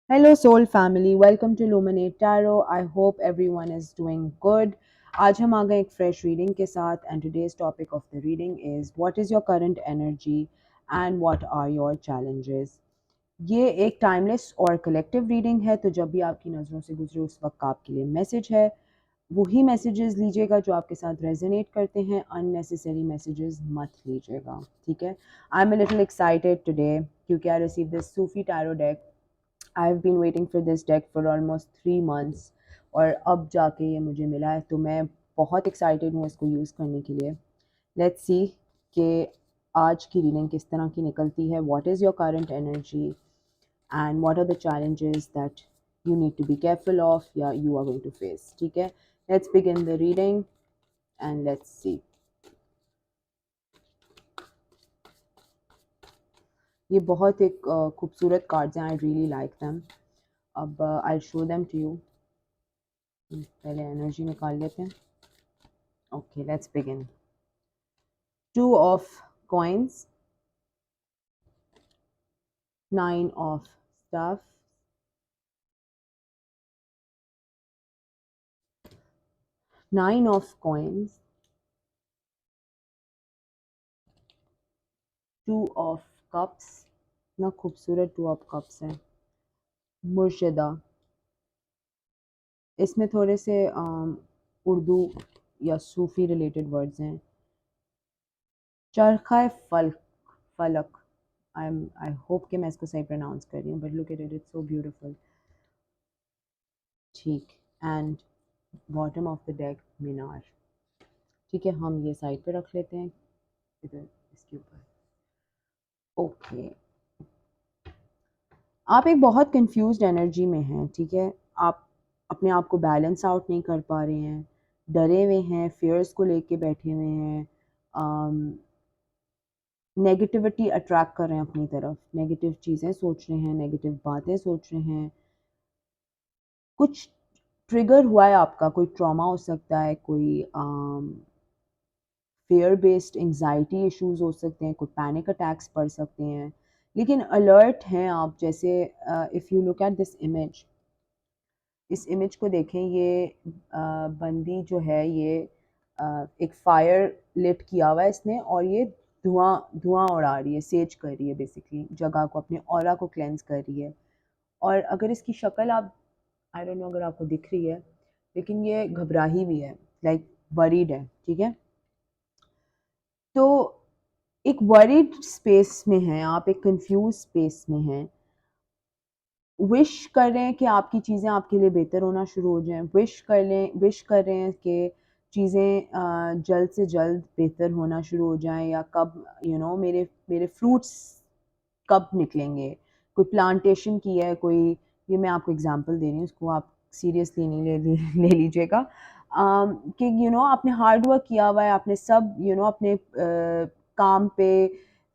Hello, soul family. Welcome to Luminate Tarot. I hope everyone is doing good. आज हम आ गए एक fresh reading के साथ and today's topic of the reading is what is your current energy and what are your challenges. ये एक timeless और collective reading है, तो जब भी आपकी नज़रों से गुजरे उस वक्त आपके लिए मैसेज है, वही मैसेजेस लीजिएगा जो आपके साथ रेजोनेट करते हैं, अननेसेसरी मैसेजेस मत लीजिएगा, ठीक है। I am a little excited today क्योंकि I receive this Sufi tarot deck. I've been waiting for this deck for almost 3 months और अब जाके ये मुझे मिला है, तो मैं बहुत एक्साइटेड हूँ इसको यूज़ करने के लिए। लेट्स सी कि आज की रीडिंग किस तरह की निकलती है। What is your current energy and what are the challenges that you need to be careful of या you are going to face, ठीक है। Let's begin the reading and let's see. ये बहुत एक खूबसूरत कार्ड्स हैं, आई रियली लाइक दैम। अब I show them to you. पहले एनर्जी निकाल लेते हैं। Okay, let's begin. Two of coins, nine of staff, nine of coins, two of cups. ना खूबसूरत टू ऑफ कप्स है। मुर्शिदा, इसमें थोड़े से उर्दू या सूफी रिलेटेड वर्ड्स हैं। चरखा फल्क, फलक। आई होप कि मैं इसको सही प्रोनाउंस कर रही हूँ, but look at it, it's so beautiful. ठीक। And bottom of the deck मीनार। ठीक है, हम ये साइड पे रख लेते हैं इधर इसके ऊपर। ओके, आप एक बहुत कंफ्यूज्ड एनर्जी में हैं, ठीक है। आप अपने आप को बैलेंस आउट नहीं कर पा रहे हैं, डरे हुए हैं, फियर्स को लेके बैठे हुए हैं, नेगेटिविटी अट्रैक्ट कर रहे हैं अपनी तरफ, नेगेटिव चीज़ें सोच रहे हैं, नेगेटिव बातें सोच रहे हैं। कुछ ट्रिगर हुआ है आपका, कोई ट्रॉमा हो सकता है, कोई फेयर बेस्ड एंजाइटी इश्यूज हो सकते हैं, कोई पैनिक अटैक्स पड़ सकते हैं, लेकिन अलर्ट हैं आप। जैसे if you look at this image, इस इमेज को देखें, ये बंदी जो है ये एक फायर लिट किया हुआ है इसने, और ये धुआं धुआं उड़ा रही है, सेज कर रही है, बेसिकली जगह को, अपने ऑरा को क्लेंस कर रही है। और अगर इसकी शक्ल आप, आई डोंट नो अगर आपको दिख रही है, लेकिन ये घबराही भी है, लाइक वरीड है, ठीक है। तो एक वरीड स्पेस में हैं आप, एक कंफ्यूज स्पेस में हैं। विश कर रहे हैं कि आपकी चीज़ें आपके लिए बेहतर होना शुरू हो जाएं, विश कर रहे हैं कि चीज़ें जल्द से जल्द बेहतर होना शुरू हो जाएं, या कब मेरे मेरे फ्रूट्स कब निकलेंगे। कोई प्लांटेशन की है कोई, ये मैं आपको एग्जांपल दे रही हूँ, इसको आप सीरियसली नहीं ले लीजिएगा। कि आपने हार्ड वर्क किया हुआ है, आपने सब अपने काम पे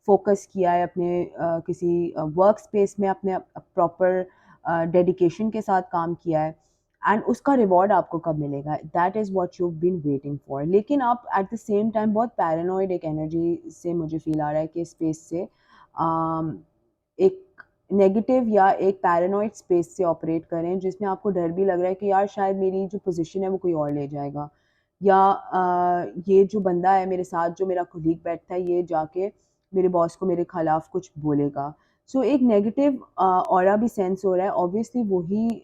फोकस किया है, अपने किसी वर्क स्पेस में अपने प्रॉपर डेडिकेशन के साथ काम किया है, एंड उसका रिवॉर्ड आपको कब मिलेगा, that is what you been waiting for. लेकिन आप एट द सेम टाइम बहुत पैरानॉइड एक एनर्जी से मुझे फील आ रहा है कि स्पेस से एक नेगेटिव या एक पैरानॉइड स्पेस से ऑपरेट करें, जिसमें आपको डर भी लग रहा है कि यार शायद मेरी जो पोजीशन है वो कोई और ले जाएगा, या ये जो बंदा है मेरे साथ, जो मेरा कोलीग बैठता है, ये जाके मेरे बॉस को मेरे खिलाफ कुछ बोलेगा। सो एक नेगेटिव ऑरा भी सेंस हो रहा है। ऑब्वियसली वही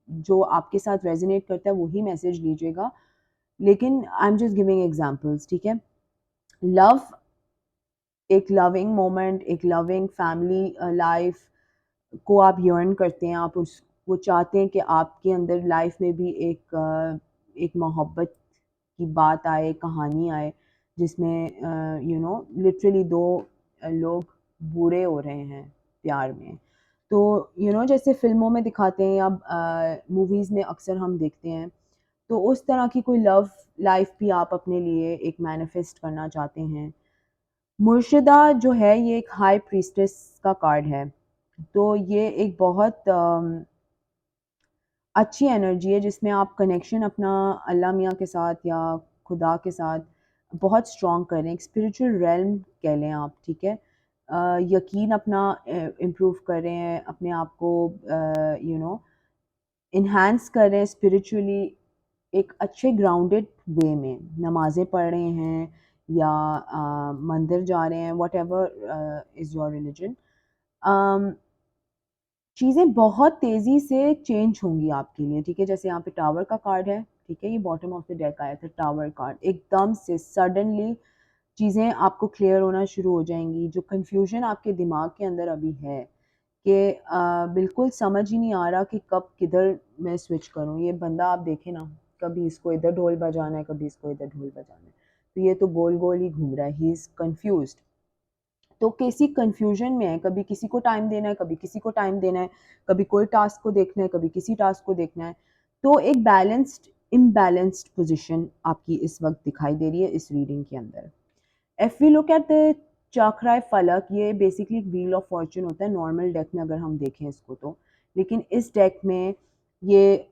जो आपके साथ रेजोनेट करता है वही मैसेज लीजिएगा, लेकिन I am just giving examples, ठीक है। लव, एक लविंग मोमेंट, एक लविंग फैमिली लाइफ को आप यर्न करते हैं, आप उस वो चाहते हैं कि आपके अंदर लाइफ में भी एक मोहब्बत की बात आए, कहानी आए, जिसमें लिटरली दो लोग बूढ़े हो रहे हैं प्यार में। तो जैसे फिल्मों में दिखाते हैं या मूवीज़ में अक्सर हम देखते हैं, तो उस तरह की कोई लव लाइफ भी आप अपने लिए एक मैनिफेस्ट करना चाहते हैं। मुर्शिदा जो है ये एक हाई प्रीस्टेस का कार्ड है, तो ये एक बहुत अच्छी एनर्जी है जिसमें आप कनेक्शन अपना अल्लाह मियाँ के साथ या खुदा के साथ बहुत स्ट्रॉन्ग करें, एक स्पिरिचुअल रेल्म कह लें आप, ठीक है। यकीन अपना इम्प्रूव कर रहे हैं, अपने आप को इन्हांस कर रहे हैं स्पिरिचुअली, एक अच्छे ग्राउंडेड वे में नमाज़ें पढ़ रहे हैं या मंदिर जा रहे हैं, what ever is your religion, चीज़ें बहुत तेज़ी से चेंज होंगी आपके लिए, ठीक है। जैसे यहाँ पे टावर का कार्ड है, ठीक है, ये बॉटम ऑफ द डेक आया था टावर कार्ड, एकदम से सडनली चीज़ें आपको क्लियर होना शुरू हो जाएंगी। जो कन्फ्यूजन आपके दिमाग के अंदर अभी है कि बिल्कुल समझ ही नहीं आ रहा कि कब किधर मैं स्विच करूँ, ये बंदा आप देखें ना, कभी इसको इधर ढोल बजाना है, कभी इसको इधर ढोल बजाना है, तो ये तो गोल गोल ही घूम रहा है, ही इज़ कन्फ्यूज्ड। तो किसी कन्फ्यूजन में है, कभी किसी को टाइम देना है, कभी किसी को टाइम देना है, कभी कोई टास्क को देखना है, कभी किसी टास्क को देखना है। तो एक बैलेंस्ड इम्बैलेंस्ड पोजीशन आपकी इस वक्त दिखाई दे रही है इस रीडिंग के अंदर। If we look at the चक्राय फलक, ये बेसिकली एक व्हील ऑफ फॉर्चून होता है नॉर्मल डेक में अगर हम देखें इसको तो, लेकिन इस डेक में ये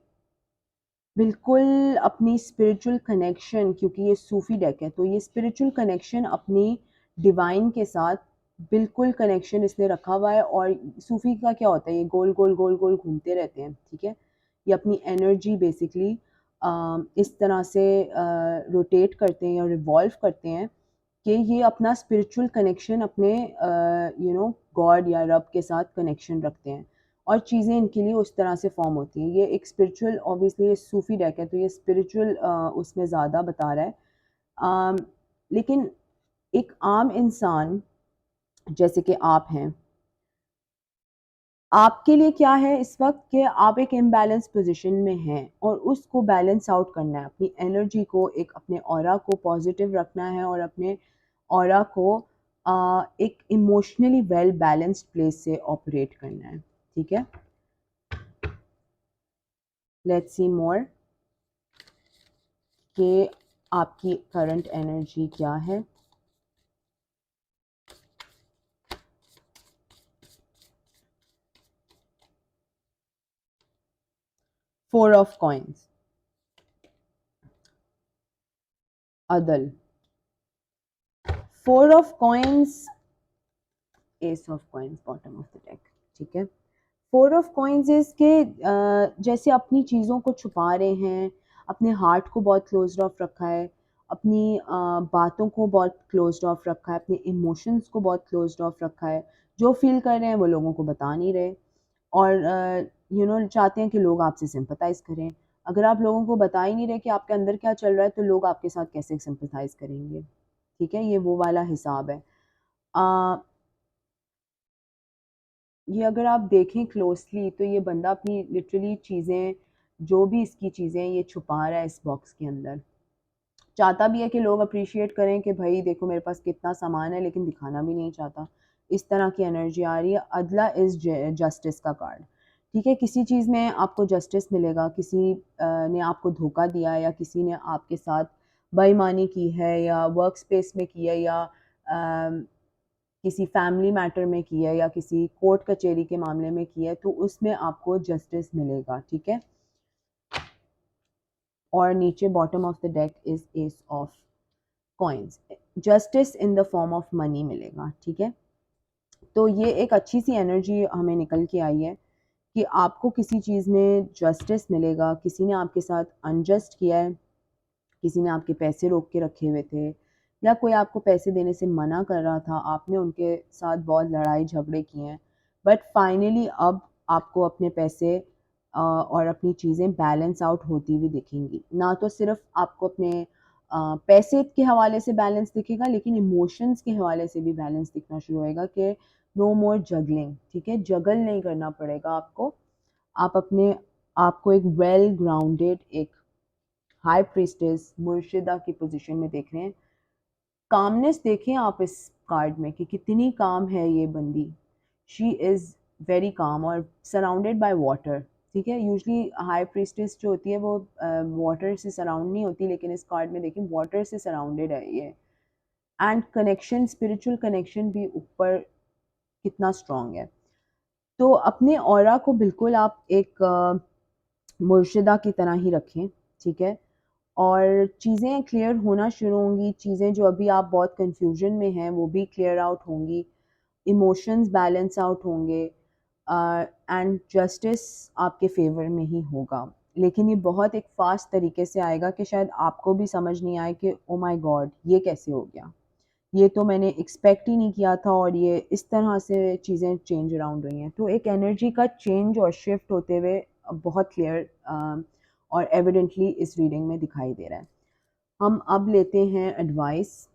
बिल्कुल अपनी स्पिरिचुअल कनेक्शन, क्योंकि ये सूफी डेक है तो ये स्पिरिचुअल कनेक्शन अपनी डिवाइन के साथ बिल्कुल कनेक्शन इसने रखा हुआ है। और सूफी का क्या होता है, ये गोल गोल गोल गोल घूमते रहते हैं, ठीक है। ये अपनी एनर्जी बेसिकली इस तरह से रोटेट करते हैं या रिवॉल्व करते हैं कि ये अपना स्पिरिचुअल कनेक्शन अपने गॉड या रब के साथ कनेक्शन रखते हैं और चीज़ें इनके लिए उस तरह से फॉर्म होती हैं। ये एक स्पिरिचुअल, ऑब्वियसली ये सूफी डेक है तो ये स्पिरिचुअल उसमें ज़्यादा बता रहा है। लेकिन एक आम इंसान जैसे कि आप हैं, आपके लिए क्या है इस वक्त कि आप एक इम्बैलेंस पोजीशन में हैं और उसको बैलेंस आउट करना है, अपनी एनर्जी को, एक अपने ऑरा को पॉजिटिव रखना है और अपने ऑरा को एक इमोशनली वेल बैलेंस्ड प्लेस से ऑपरेट करना है, ठीक है। लेट्स सी मोर कि आपकी करंट एनर्जी क्या है। फोर ऑफ कॉइंस, अदल, four of coins, S of coins bottom of the deck, ठीक है। फोर ऑफ कॉइंस इज के जैसे अपनी चीज़ों को छुपा रहे हैं, अपने हार्ट को बहुत क्लोज्ड ऑफ रखा है, अपनी बातों को बहुत क्लोज्ड ऑफ रखा है, अपने इमोशंस को बहुत क्लोज्ड ऑफ रखा है, जो फील कर रहे हैं वो लोगों को बता नहीं रहे और चाहते हैं कि लोग आपसे सिंपथाइज करें। अगर आप लोगों को बता ही नहीं रहे कि आपके अंदर क्या चल रहा है तो लोग आपके साथ कैसे सिंपथाइज करेंगे, ठीक है। ये वो वाला हिसाब है। ये अगर आप देखें क्लोजली तो ये बंदा अपनी लिटरली चीज़ें, जो भी इसकी चीज़ें ये छुपा रहा है इस बॉक्स के अंदर, चाहता भी है कि लोग अप्रिशिएट करें कि भाई देखो मेरे पास कितना सामान है, लेकिन दिखाना भी नहीं चाहता। इस तरह की एनर्जी आ रही है। अदला इज़ जस्टिस का कार्ड, ठीक है। किसी चीज़ में आपको जस्टिस मिलेगा, किसी ने आपको धोखा दिया या किसी ने आपके साथ बेईमानी की है या वर्क स्पेस में की है या किसी फैमिली मैटर में की है या किसी कोर्ट कचहरी के मामले में की है, तो उसमें आपको जस्टिस मिलेगा, ठीक है। और नीचे bottom of the deck is S of coins, justice in the form of money मिलेगा, ठीक है। तो ये एक अच्छी सी एनर्जी हमें निकल के आई है कि आपको किसी चीज़ में जस्टिस मिलेगा। किसी ने आपके साथ अनजस्ट किया है, किसी ने आपके पैसे रोक के रखे हुए थे या कोई आपको पैसे देने से मना कर रहा था, आपने उनके साथ बहुत लड़ाई झगड़े किए हैं, बट फाइनली अब आपको अपने पैसे और अपनी चीज़ें बैलेंस आउट होती हुई दिखेंगी। ना तो सिर्फ आपको अपने पैसे के हवाले से बैलेंस दिखेगा, लेकिन इमोशंस के हवाले से भी बैलेंस दिखना शुरू होएगा कि नो मोर जगलिंग, ठीक है। जगल नहीं करना पड़ेगा आपको। आप अपने आपको एक वेल ग्राउंडेड, एक हाई प्रीस्टेस मुर्शिदा की पोजीशन में देख रहे हैं। कामनेस देखें आप इस कार्ड में कि कितनी काम है ये बंदी। शी इज़ वेरी काम और सराउंडेड बाय वाटर, ठीक है। यूजली हाई प्रीस्टेस जो होती है वो वाटर से सराउंड नहीं होती, लेकिन इस कार्ड में देखें वाटर से सराउंडेड है ये। एंड कनेक्शन, स्पिरिचुअल कनेक्शन भी ऊपर कितना स्ट्रॉन्ग है। तो अपने ऑरा को बिल्कुल आप एक मुर्शिदा की तरह ही रखें, ठीक है। और चीज़ें क्लियर होना शुरू होंगी, चीज़ें जो अभी आप बहुत कन्फ्यूजन में हैं वो भी क्लियर आउट होंगी। इमोशंस बैलेंस आउट होंगे एंड जस्टिस आपके फेवर में ही होगा। लेकिन ये बहुत एक फास्ट तरीके से आएगा कि शायद आपको भी समझ नहीं आए कि ओ माय गॉड ये कैसे हो गया, ये तो मैंने एक्सपेक्ट ही नहीं किया था और ये इस तरह से चीज़ें चेंज अराउंड हुई हैं। तो एक एनर्जी का चेंज और शिफ्ट होते हुए बहुत क्लियर और एविडेंटली इस रीडिंग में दिखाई दे रहा है। हम अब लेते हैं एडवाइस।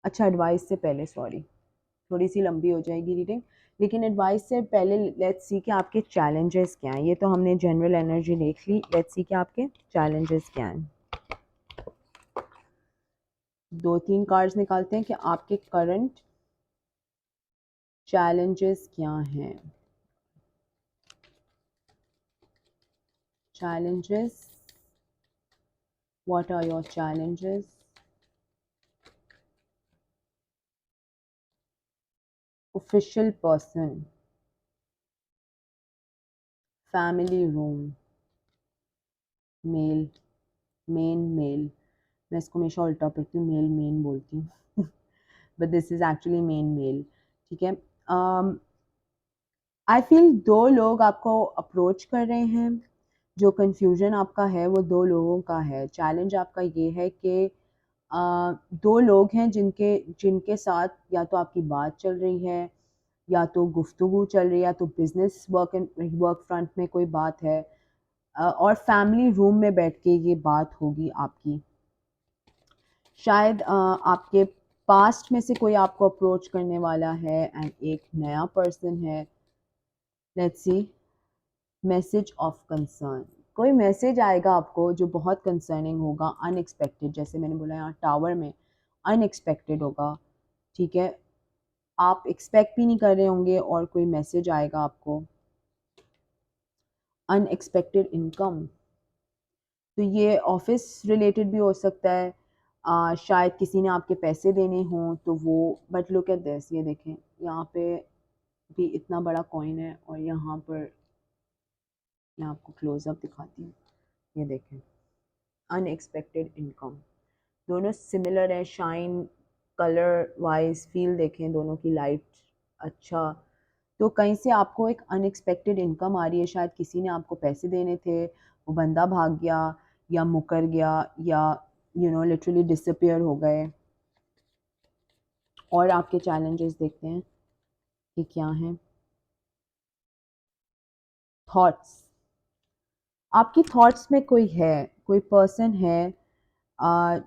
अच्छा, एडवाइस से पहले सॉरी, थोड़ी सी लंबी हो जाएगी रीडिंग, लेकिन एडवाइस से पहले लेट्स सी कि आपके चैलेंजेस क्या हैं। ये तो हमने जनरल एनर्जी देख ली, लेट्स सी कि आपके चैलेंजेस क्या हैं। 2-3 कार्ड्स निकालते हैं कि आपके करंट चैलेंजेस क्या हैं। Challenges, what are your challenges? Official person, family room, mail, main mail, मैं इसको हमेशा उल्टा पढ़ती हूँ, मेल मेन बोलती हूँ but this is actually main mail. ठीक है, आई फील 2 लोग आपको अप्रोच कर रहे हैं। जो कंफ्यूजन आपका है वो 2 लोगों का है। चैलेंज आपका ये है कि 2 लोग हैं जिनके जिनके साथ या तो आपकी बात चल रही है, या तो गुफ्तगू चल रही है, या तो बिजनेस वर्क फ्रंट में कोई बात है, और फैमिली रूम में बैठ के ये बात होगी आपकी। शायद आपके पास्ट में से कोई आपको अप्रोच करने वाला है एंड एक नया पर्सन है। Let's see, message of concern, कोई मैसेज आएगा आपको जो बहुत कंसर्निंग होगा, अनएक्सपेक्टेड, जैसे मैंने बोला यहाँ टावर में अनएक्सपेक्टेड होगा। ठीक है, आप एक्सपेक्ट भी नहीं कर रहे होंगे और कोई मैसेज आएगा आपको। अनएक्सपेक्टेड इनकम, तो ये ऑफिस रिलेटेड भी हो सकता है। शायद किसी ने आपके पैसे देने हों तो वो, बट लुक एट दिस, ये देखें यहाँ पे भी इतना बड़ा कॉइन है और यहाँ पर मैं आपको क्लोजअप दिखाती हूँ। ये देखें, अनएक्सपेक्टेड इनकम, दोनों सिमिलर है शाइन, कलर वाइज फील देखें दोनों की लाइट। अच्छा, तो कहीं से आपको एक अनएक्सपेक्टेड इनकम आ रही है। शायद किसी ने आपको पैसे देने थे, वो बंदा भाग गया या मुकर गया या लिटरली डिसअपियर हो गए। और आपके चैलेंजेस देखते हैं कि क्या हैं। थॉट्स, आपकी थॉट्स में कोई है, कोई पर्सन है आ,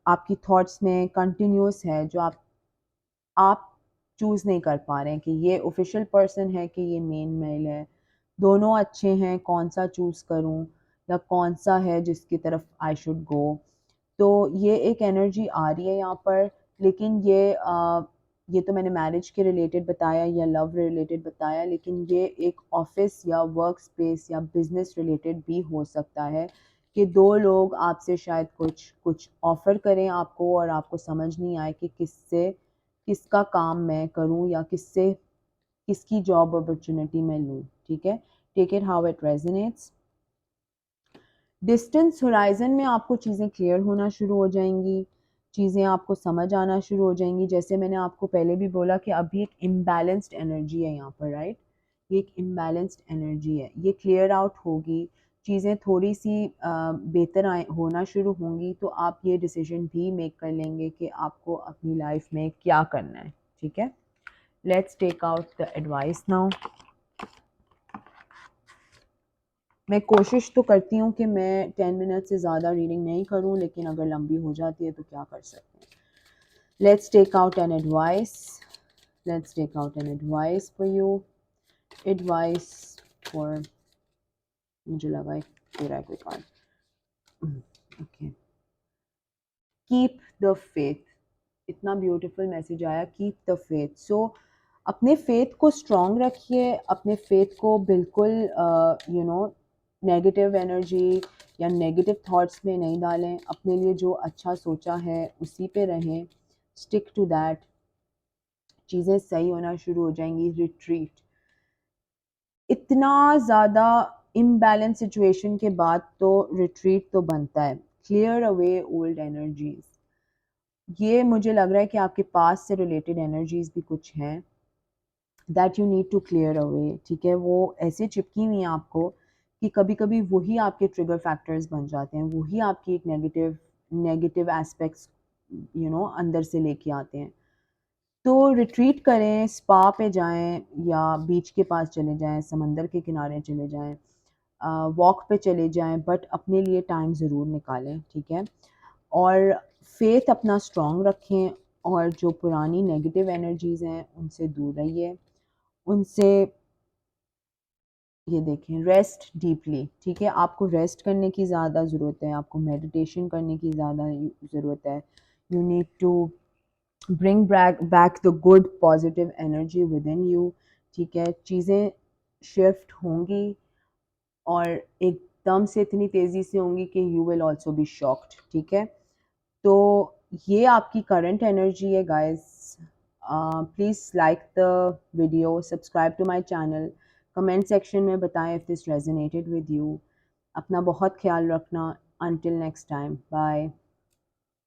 आपकी थॉट्स में कंटिन्यूस है, जो आप चूज़ नहीं कर पा रहे हैं कि ये ऑफिशियल पर्सन है कि ये मेन मेल है। दोनों अच्छे हैं, कौन सा चूज़ करूं, या कौन सा है जिसकी तरफ आई शुड गो। तो ये एक एनर्जी आ रही है यहाँ पर, लेकिन ये तो मैंने मैरिज के रिलेटेड बताया या लव रिलेटेड बताया, लेकिन ये एक ऑफिस या वर्क स्पेस या बिजनेस रिलेटेड भी हो सकता है कि 2 लोग आपसे शायद कुछ कुछ ऑफर करें आपको और आपको समझ नहीं आए कि किसका काम मैं करूं या किसकी जॉब अपॉर्चुनिटी मैं लूं। ठीक है, take it how it resonates. Distance horizon में आपको चीज़ें क्लियर होना शुरू हो जाएंगी, चीज़ें आपको समझ आना शुरू हो जाएंगी। जैसे मैंने आपको पहले भी बोला कि अभी एक इम्बैलेंस्ड एनर्जी है यहाँ पर, राइट। ये एक इम्बैलेंस्ड एनर्जी है, ये क्लियर आउट होगी, चीज़ें थोड़ी सी बेहतर होना शुरू होंगी, तो आप ये डिसीजन भी मेक कर लेंगे कि आपको अपनी लाइफ में क्या करना है। ठीक है, let's take out the advice now. मैं कोशिश तो करती हूँ कि मैं 10 मिनट से ज़्यादा रीडिंग नहीं करूँ, लेकिन अगर लंबी हो जाती है तो क्या कर सकते हैं। Let's take out an advice, let's take out an advice for you. Advice for, मुझे लगा एक पूरा कोई card. Okay, keep the faith, इतना ब्यूटीफुल मैसेज आया, कीप द फेथ। सो अपने फेथ को स्ट्रॉन्ग रखिए, अपने फेथ को बिल्कुल नेगेटिव एनर्जी या नेगेटिव थॉट्स में नहीं डालें। अपने लिए जो अच्छा सोचा है उसी पे रहें, स्टिक टू दैट, चीज़ें सही होना शुरू हो जाएंगी। रिट्रीट, इतना ज़्यादा इम्बैलेंस सिचुएशन के बाद तो रिट्रीट तो बनता है। क्लियर अवे ओल्ड एनर्जीज, ये मुझे लग रहा है कि आपके पास से रिलेटेड एनर्जीज भी कुछ हैं that you need to clear away, ठीक है। वो ऐसे चिपकी हुई हैं आपको कि कभी कभी वही आपके ट्रिगर फैक्टर्स बन जाते हैं, वही आपकी एक नेगेटिव नेगेटिव एस्पेक्ट्स अंदर से लेके आते हैं। तो रिट्रीट करें, स्पा पे जाएं या बीच के पास चले जाएं, समंदर के किनारे चले जाएं, वॉक पे चले जाएं, बट अपने लिए टाइम ज़रूर निकालें, ठीक है। और फेथ अपना स्ट्रॉन्ग रखें, और जो पुरानी नेगेटिव एनर्जीज़ हैं उनसे दूर रहिए, उनसे ये देखें, रेस्ट डीपली, ठीक है। आपको रेस्ट करने की ज़्यादा ज़रूरत है, आपको मेडिटेशन करने की ज़्यादा ज़रूरत है। You need to bring back the good positive energy within you, ठीक है। चीज़ें शिफ्ट होंगी और एकदम से इतनी तेज़ी से होंगी कि you will also be shocked, ठीक है। तो ये आपकी करंट एनर्जी है guys. Please like the video, subscribe to my channel, comment section में बताएं if this resonated with you. अपना बहुत ख्याल रखना। Until next time, bye.